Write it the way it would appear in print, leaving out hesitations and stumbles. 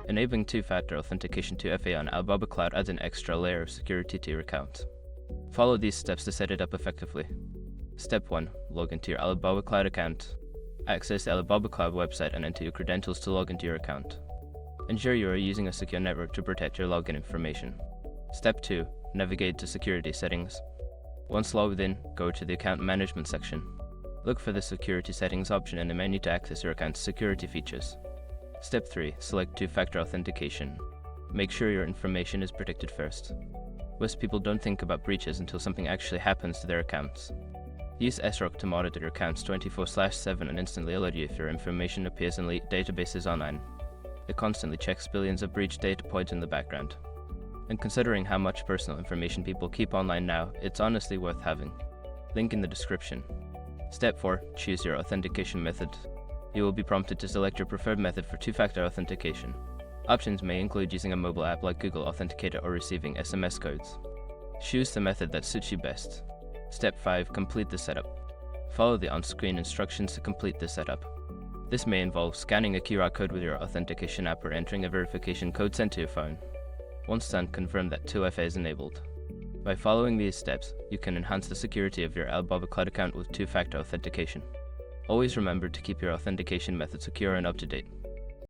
Enabling two-factor authentication 2FA on Alibaba Cloud adds an extra layer of security to your account. Follow these steps to set it up effectively. Step 1. Log into your Alibaba Cloud account. Access the Alibaba Cloud website and enter your credentials to log into your account. Ensure you are using a secure network to protect your login information. Step 2. Navigate to Security Settings. Once logged in, go to the Account Management section. Look for the Security Settings option in the menu to access your account's security features. Step 3. Select two-factor authentication. Make sure your information is protected first. Most people don't think about breaches until something actually happens to their accounts. Use SROC to monitor your accounts 24/7 and instantly alert you if your information appears in leaked databases online. It constantly checks billions of breached data points in the background. And considering how much personal information people keep online now, it's honestly worth having. Link in the description. Step 4. Choose your authentication method. You will be prompted to select your preferred method for two-factor authentication. Options may include using a mobile app like Google Authenticator or receiving SMS codes. Choose the method that suits you best. Step 5. Complete the setup. Follow the on-screen instructions to complete the setup. This may involve scanning a QR code with your authentication app or entering a verification code sent to your phone. Once done, confirm that 2FA is enabled. By following these steps, you can enhance the security of your Alibaba Cloud account with two-factor authentication. Always remember to keep your authentication method secure and up to date.